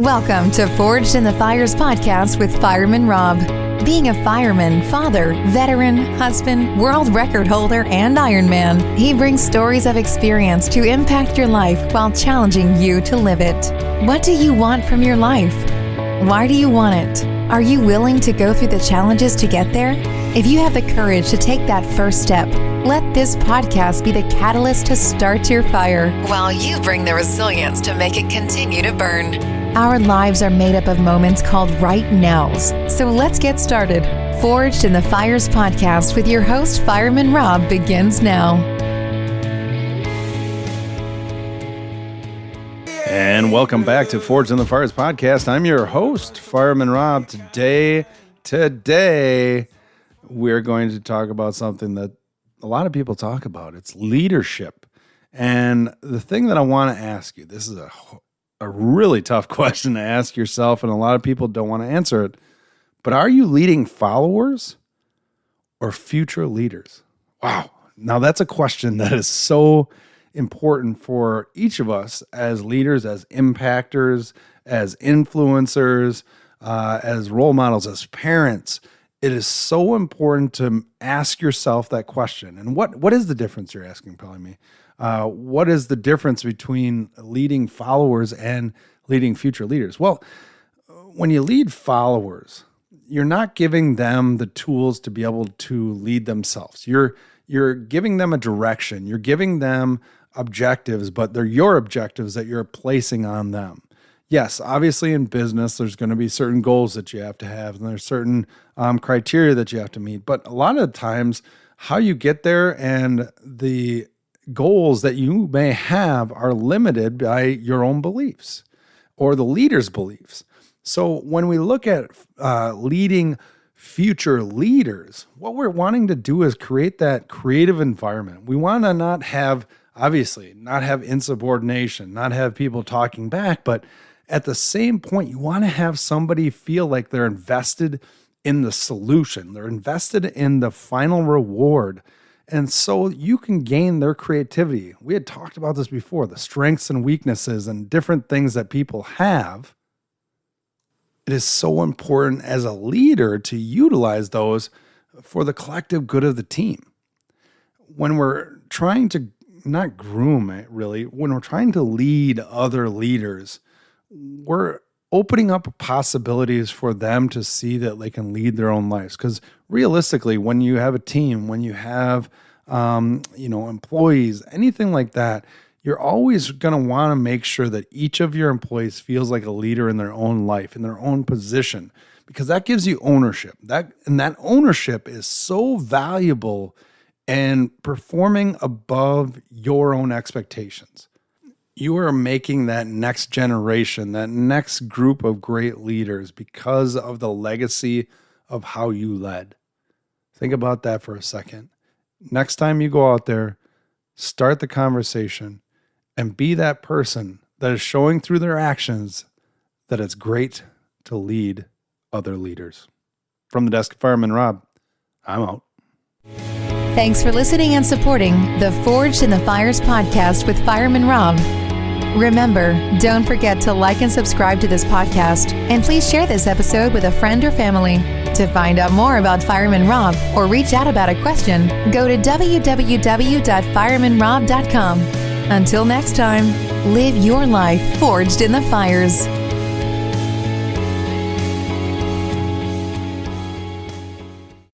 Welcome to Forged in the Fires podcast with Fireman Rob. Being a fireman, father, veteran, husband, world record holder, and Ironman, he brings stories of experience to impact your life while challenging you to live it. What do you want from your life? Why do you want it? Are you willing to go through the challenges to get there? If you have the courage to take that first step, let this podcast be the catalyst to start your fire, while you bring the resilience to make it continue to burn. Our lives are made up of moments called right nows. So let's get started. Forged in the Fires podcast with your host, Fireman Rob, begins now. And welcome back to Forged in the Fires podcast. I'm your host, Fireman Rob. Today, we're going to talk about something that a lot of people talk about. It's leadership. And the thing that I want to ask you, this is a really tough question to ask yourself, and a lot of people don't want to answer it. But are you leading followers or future leaders? Wow. Now that's a question that is so important for each of us as leaders, as impactors, as influencers, as role models, as parents. It is so important to ask yourself that question. And what is the difference, you're asking probably me? What is the difference between leading followers and leading future leaders? Well, when you lead followers, you're not giving them the tools to be able to lead themselves. You're giving them a direction. You're giving them objectives, but they're your objectives that you're placing on them. Yes, obviously in business, there's going to be certain goals that you have to have, and there's certain criteria that you have to meet. But a lot of times, how you get there and the goals that you may have are limited by your own beliefs or the leader's beliefs. So when we look at leading future leaders, what we're wanting to do is create that creative environment. We want to not have insubordination, not have people talking back, but at the same point, you want to have somebody feel like they're invested in the solution. They're invested in the final reward. And so you can gain their creativity. We had talked about this before, the strengths and weaknesses and different things that people have. It is so important as a leader to utilize those for the collective good of the team. When we're trying to not groom it really, when we're trying to lead other leaders, we're opening up possibilities for them to see that they can lead their own lives. Because realistically, when you have a team, when you have employees, anything like that, you're always going to want to make sure that each of your employees feels like a leader in their own life, in their own position, because that gives you ownership. That ownership is so valuable in performing above your own expectations. You are making that next generation, that next group of great leaders because of the legacy of how you led. Think about that for a second. Next time you go out there, start the conversation and be that person that is showing through their actions that it's great to lead other leaders. From the desk of Fireman Rob, I'm out. Thanks for listening and supporting the Forged in the Fires podcast with Fireman Rob. Remember, don't forget to like and subscribe to this podcast, and please share this episode with a friend or family. To find out more about Fireman Rob or reach out about a question, go to www.firemanrob.com. Until next time, live your life forged in the fires.